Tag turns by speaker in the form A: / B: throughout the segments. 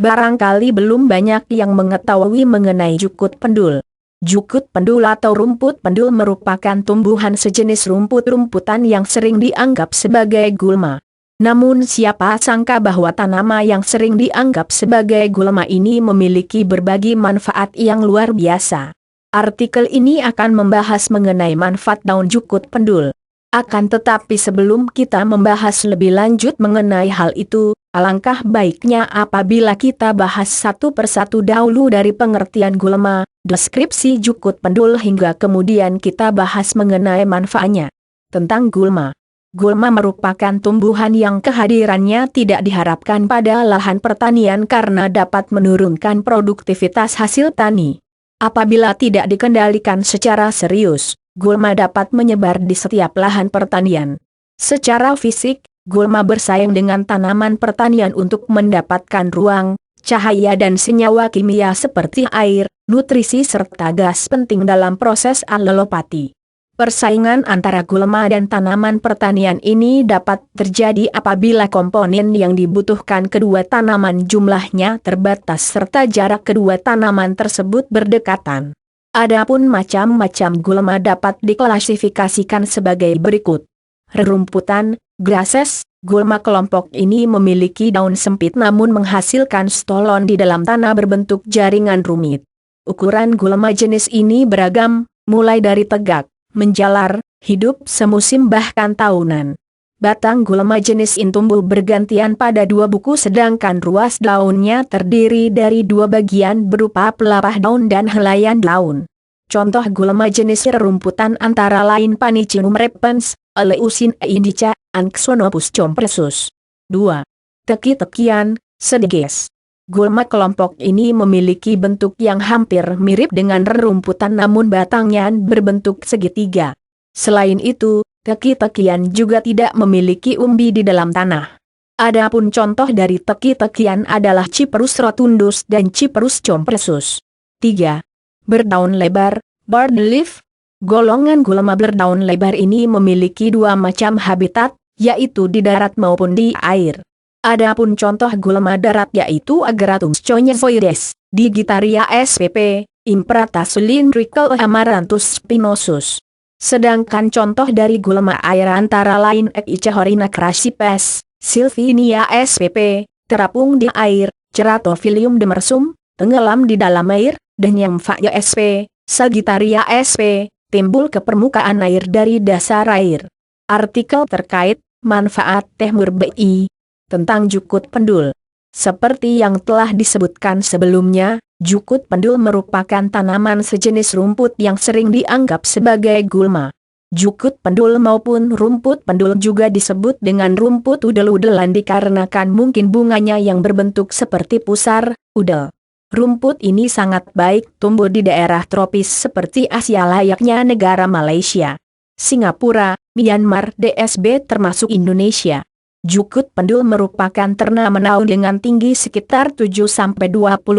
A: Barangkali belum banyak yang mengetahui mengenai jukut pendul. Jukut pendul atau rumput pendul merupakan tumbuhan sejenis rumput-rumputan yang sering dianggap sebagai gulma. Namun siapa sangka bahwa tanaman yang sering dianggap sebagai gulma ini memiliki berbagai manfaat yang luar biasa. Artikel ini akan membahas mengenai manfaat daun jukut pendul. Akan tetapi sebelum kita membahas lebih lanjut mengenai hal itu, alangkah baiknya apabila kita bahas satu persatu dahulu dari pengertian gulma, deskripsi jukut pendul hingga kemudian kita bahas mengenai manfaatnya. Tentang gulma. Gulma merupakan tumbuhan yang kehadirannya tidak diharapkan pada lahan pertanian karena dapat menurunkan produktivitas hasil tani. Apabila tidak dikendalikan secara serius, gulma dapat menyebar di setiap lahan pertanian. Secara fisik, gulma bersaing dengan tanaman pertanian untuk mendapatkan ruang, cahaya dan senyawa kimia seperti air, nutrisi serta gas penting dalam proses alelopati. Persaingan antara gulma dan tanaman pertanian ini dapat terjadi apabila komponen yang dibutuhkan kedua tanaman jumlahnya terbatas serta jarak kedua tanaman tersebut berdekatan. Adapun macam-macam gulma dapat diklasifikasikan sebagai berikut. Rerumputan, grasses, gulma kelompok ini memiliki daun sempit namun menghasilkan stolon di dalam tanah berbentuk jaringan rumit. Ukuran gulma jenis ini beragam, mulai dari tegak, menjalar, hidup semusim bahkan tahunan. Batang gulma jenis ini tumbuh bergantian pada dua buku sedangkan ruas daunnya terdiri dari dua bagian berupa pelepah daun dan helaian daun. Contoh gulma jenis rerumputan antara lain Panicum repens, Eleusin indica, Anxonopus compressus. 2. Teki-tekian, sedeges. Gulma kelompok ini memiliki bentuk yang hampir mirip dengan rerumputan namun batangnya berbentuk segitiga. Selain itu, teki-tekian juga tidak memiliki umbi di dalam tanah. Adapun contoh dari teki-tekian adalah Cyperus rotundus dan Cyperus compressus. 3. Berdaun lebar, barred leaf. Golongan gulma berdaun lebar ini memiliki dua macam habitat, yaitu di darat maupun di air. Adapun contoh gulma darat yaitu Ageratum conyevoides, Digitaria spp, Imprata cylindrical Amaranthus spinosus. Sedangkan contoh dari gulma air antara lain Echehorina crassipes, Sylvinia spp, terapung di air, Ceratophilium demersum, tenggelam di dalam air, dan Nymphaea sp, Sagittaria sp, timbul ke permukaan air dari dasar air. Artikel terkait manfaat Tehmur BI tentang jukut pendul. Seperti yang telah disebutkan sebelumnya, jukut pendul merupakan tanaman sejenis rumput yang sering dianggap sebagai gulma. Jukut pendul maupun rumput pendul juga disebut dengan rumput udel-udelan dikarenakan mungkin bunganya yang berbentuk seperti pusar, udel. Rumput ini sangat baik tumbuh di daerah tropis seperti Asia layaknya negara Malaysia, Singapura, Myanmar, DSB termasuk Indonesia. Jukut pendul merupakan tanaman daun dengan tinggi sekitar 7-20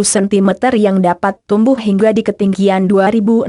A: cm yang dapat tumbuh hingga di ketinggian 2600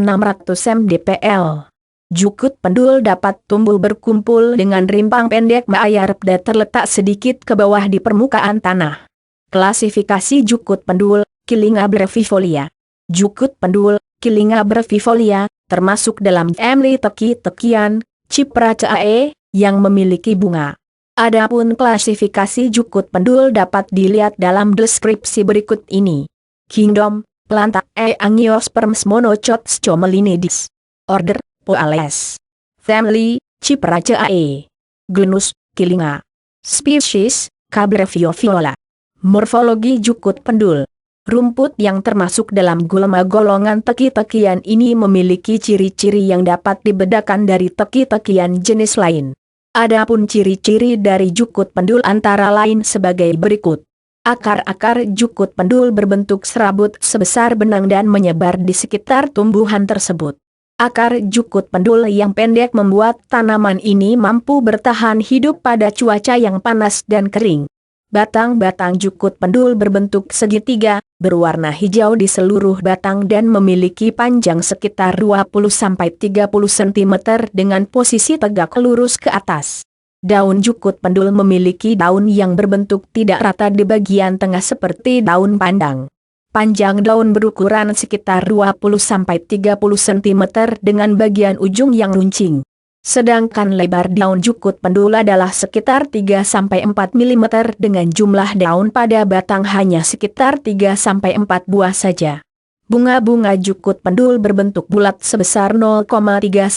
A: mdpl. Jukut pendul dapat tumbuh berkumpul dengan rimpang pendek meayar dan terletak sedikit ke bawah di permukaan tanah. Klasifikasi jukut pendul, Kilinga brevifolia. Jukut pendul, Kilinga brevifolia, termasuk dalam famili teki-tekian, Cyperaceae, yang memiliki bunga. Adapun klasifikasi jukut pendul dapat dilihat dalam deskripsi berikut ini. Kingdom, Planta Angiosperms monocots Chomelinidis. Order, Poales. Family, Cyperaceae. Genus, Kilinga. Species, Cabreviola. Morfologi jukut pendul. Rumput yang termasuk dalam gulma golongan teki-tekian ini memiliki ciri-ciri yang dapat dibedakan dari teki-tekian jenis lain. Adapun ciri-ciri dari jukut pendul antara lain sebagai berikut. Akar-akar jukut pendul berbentuk serabut sebesar benang dan menyebar di sekitar tumbuhan tersebut. Akar jukut pendul yang pendek membuat tanaman ini mampu bertahan hidup pada cuaca yang panas dan kering. Batang-batang jukut pendul berbentuk segitiga, berwarna hijau di seluruh batang dan memiliki panjang sekitar 20-30 cm dengan posisi tegak lurus ke atas. Daun jukut pendul memiliki daun yang berbentuk tidak rata di bagian tengah seperti daun pandang. Panjang daun berukuran sekitar 20-30 cm dengan bagian ujung yang runcing. Sedangkan lebar daun jukut pendul adalah sekitar 3-4 mm dengan jumlah daun pada batang hanya sekitar 3-4 buah saja. Bunga-bunga jukut pendul berbentuk bulat sebesar 0,3-1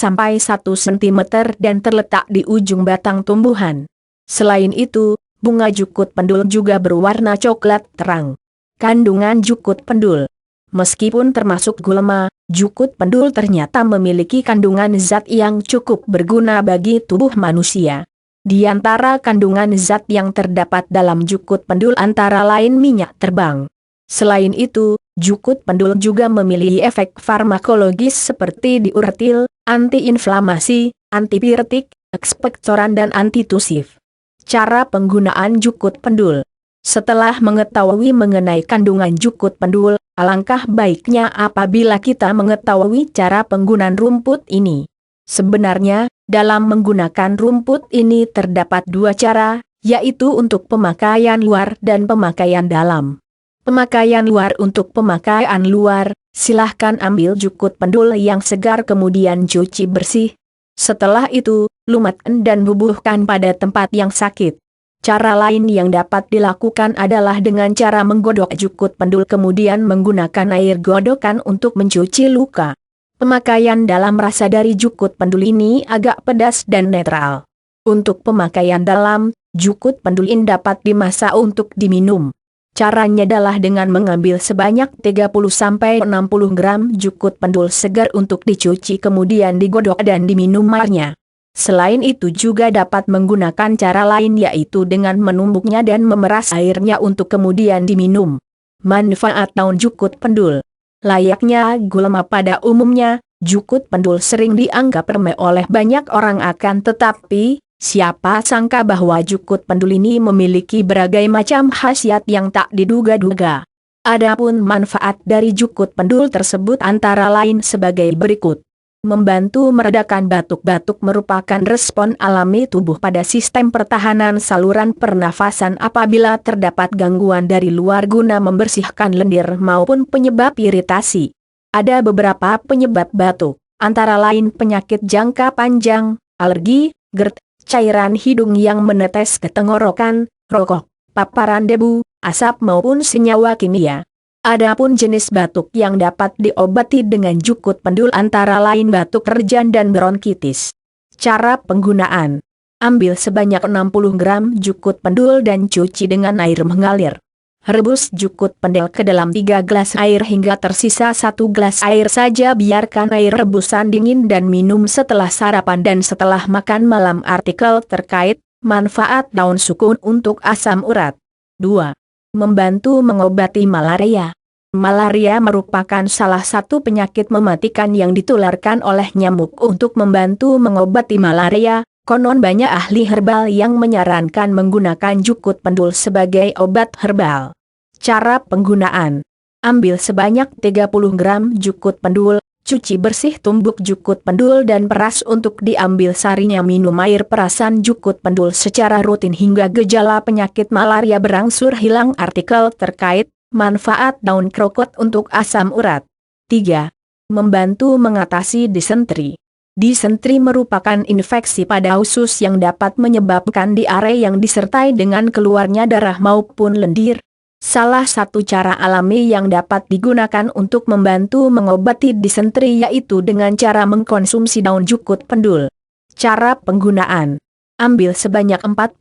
A: cm dan terletak di ujung batang tumbuhan. Selain itu, bunga jukut pendul juga berwarna coklat terang. Kandungan jukut pendul. Meskipun termasuk gulma, jukut pendul ternyata memiliki kandungan zat yang cukup berguna bagi tubuh manusia. Di antara kandungan zat yang terdapat dalam jukut pendul antara lain minyak terbang. Selain itu, jukut pendul juga memiliki efek farmakologis seperti diuretil, antiinflamasi, antipiretik, ekspektoran dan antitusif. Cara penggunaan jukut pendul. Setelah mengetahui mengenai kandungan jukut pendul, alangkah baiknya apabila kita mengetahui cara penggunaan rumput ini. Sebenarnya, dalam menggunakan rumput ini terdapat dua cara, yaitu untuk pemakaian luar dan pemakaian dalam. Pemakaian luar. Untuk pemakaian luar, silahkan ambil jukut pendul yang segar kemudian cuci bersih. Setelah itu, lumatkan dan bubuhkan pada tempat yang sakit. Cara lain yang dapat dilakukan adalah dengan cara menggodok jukut pendul kemudian menggunakan air godokan untuk mencuci luka. Pemakaian dalam rasa dari jukut pendul ini agak pedas dan netral. Untuk pemakaian dalam, jukut pendul ini dapat dimasak untuk diminum. Caranya adalah dengan mengambil sebanyak 30-60 gram jukut pendul segar untuk dicuci kemudian digodok dan diminum airnya. Selain itu juga dapat menggunakan cara lain yaitu dengan menumbuknya dan memeras airnya untuk kemudian diminum. Manfaat daun jukut pendul. Layaknya gulma pada umumnya, jukut pendul sering dianggap remeh oleh banyak orang akan tetapi, siapa sangka bahwa jukut pendul ini memiliki berbagai macam khasiat yang tak diduga-duga. Adapun manfaat dari jukut pendul tersebut antara lain sebagai berikut. Membantu meredakan batuk-batuk merupakan respon alami tubuh pada sistem pertahanan saluran pernafasan apabila terdapat gangguan dari luar guna membersihkan lendir maupun penyebab iritasi. Ada beberapa penyebab batuk, antara lain penyakit jangka panjang, alergi, GERD, cairan hidung yang menetes ke tenggorokan, rokok, paparan debu, asap maupun senyawa kimia. Adapun jenis batuk yang dapat diobati dengan jukut pendul antara lain batuk rejan dan bronkitis. Cara penggunaan. Ambil sebanyak 60 gram jukut pendul dan cuci dengan air mengalir. Rebus jukut pendul ke dalam 3 gelas air hingga tersisa 1 gelas air saja. Biarkan air rebusan dingin dan minum setelah sarapan dan setelah makan malam. Artikel terkait manfaat daun sukun untuk asam urat. 2. Membantu mengobati malaria. Malaria merupakan salah satu penyakit mematikan yang ditularkan oleh nyamuk. Untuk membantu mengobati malaria, konon banyak ahli herbal yang menyarankan menggunakan jukut pendul sebagai obat herbal. Cara penggunaan. Ambil sebanyak 30 gram jukut pendul, cuci bersih tumbuk jukut pendul dan peras untuk diambil sarinya. Minum air perasan jukut pendul secara rutin hingga gejala penyakit malaria berangsur hilang. Artikel terkait manfaat daun krokot untuk asam urat. 3. Membantu mengatasi disentri. Disentri merupakan infeksi pada usus yang dapat menyebabkan diare yang disertai dengan keluarnya darah maupun lendir. Salah satu cara alami yang dapat digunakan untuk membantu mengobati disentri yaitu dengan cara mengkonsumsi daun jukut pendul. Cara penggunaan. Ambil sebanyak 45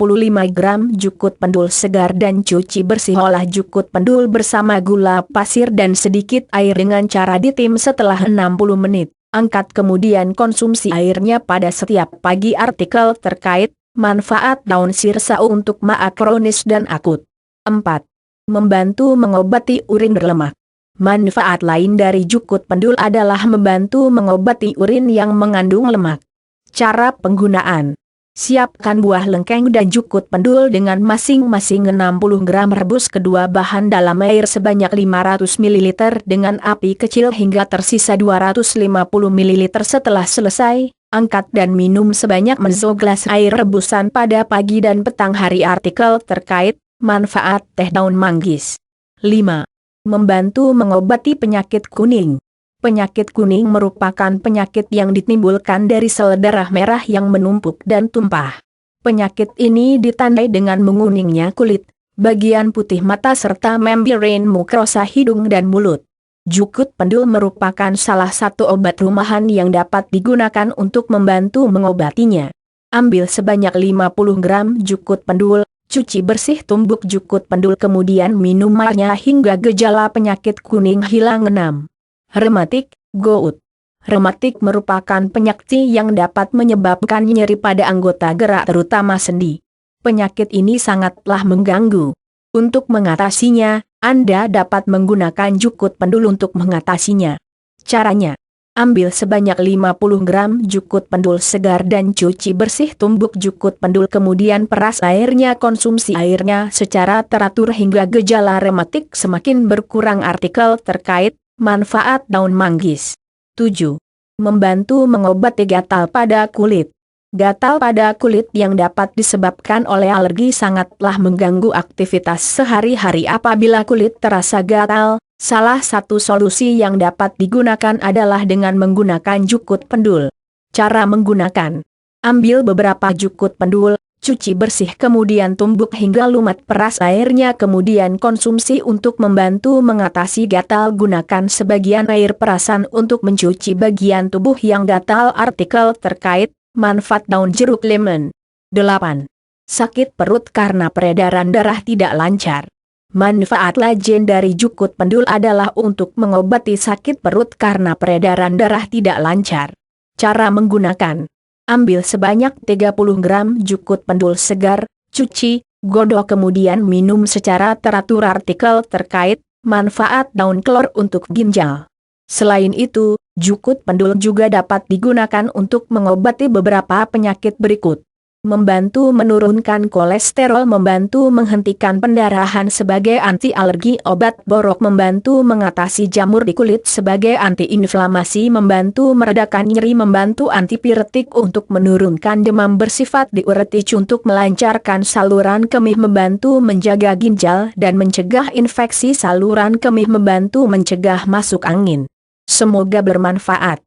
A: gram jukut pendul segar dan cuci bersih. Olah jukut pendul bersama gula pasir dan sedikit air dengan cara ditim setelah 60 menit. Angkat kemudian konsumsi airnya pada setiap pagi. Artikel terkait manfaat daun sirsau untuk maa kronis dan akut. 4. Membantu mengobati urin berlemak. Manfaat lain dari jukut pendul adalah membantu mengobati urin yang mengandung lemak. Cara penggunaan. Siapkan buah lengkeng dan jukut pendul dengan masing-masing 60 gram. Rebus kedua bahan dalam air sebanyak 500 ml dengan api kecil hingga tersisa 250 ml. Setelah selesai, Angkat dan minum sebanyak mezzo gelas air rebusan pada pagi dan petang hari. Artikel terkait manfaat teh daun manggis. 5. Membantu mengobati penyakit kuning. Penyakit kuning merupakan penyakit yang ditimbulkan dari sel darah merah yang menumpuk dan tumpah. Penyakit ini ditandai dengan menguningnya kulit, bagian putih mata serta membran mukosa hidung dan mulut. Jukut pendul merupakan salah satu obat rumahan yang dapat digunakan untuk membantu mengobatinya. Ambil sebanyak 50 gram jukut pendul, cuci bersih tumbuk jukut pendul kemudian minum airnya hingga gejala penyakit kuning hilang. 6. Rematik, gout. Rematik merupakan penyakit yang dapat menyebabkan nyeri pada anggota gerak terutama sendi. Penyakit ini sangatlah mengganggu. Untuk mengatasinya, Anda dapat menggunakan jukut pendul untuk mengatasinya. Caranya, ambil sebanyak 50 gram jukut pendul segar dan cuci bersih tumbuk jukut pendul kemudian peras airnya. Konsumsi airnya secara teratur hingga gejala rematik semakin berkurang. Artikel terkait manfaat daun manggis. 7. Membantu mengobati gatal pada kulit. Gatal pada kulit yang dapat disebabkan oleh alergi sangatlah mengganggu aktivitas sehari-hari. Apabila kulit terasa gatal, salah satu solusi yang dapat digunakan adalah dengan menggunakan jukut pendul. Cara menggunakan: ambil beberapa jukut pendul, cuci bersih kemudian tumbuk hingga lumat, peras airnya kemudian konsumsi. Untuk membantu mengatasi gatal gunakan sebagian air perasan untuk mencuci bagian tubuh yang gatal. Artikel terkait manfaat daun jeruk lemon. 8. Sakit perut karena peredaran darah tidak lancar. Manfaat lajen dari jukut pendul adalah untuk mengobati sakit perut karena peredaran darah tidak lancar. Cara menggunakan: ambil sebanyak 30 gram jukut pendul segar, cuci, godok kemudian minum secara teratur. Artikel terkait manfaat daun kelor untuk ginjal. Selain itu, jukut pendul juga dapat digunakan untuk mengobati beberapa penyakit berikut. Membantu menurunkan kolesterol, membantu menghentikan pendarahan sebagai anti alergi, obat borok membantu mengatasi jamur di kulit sebagai antiinflamasi, membantu meredakan nyeri, membantu antipiretik untuk menurunkan demam bersifat diuretik untuk melancarkan saluran kemih, membantu menjaga ginjal dan mencegah infeksi saluran kemih, membantu mencegah masuk angin. Semoga bermanfaat.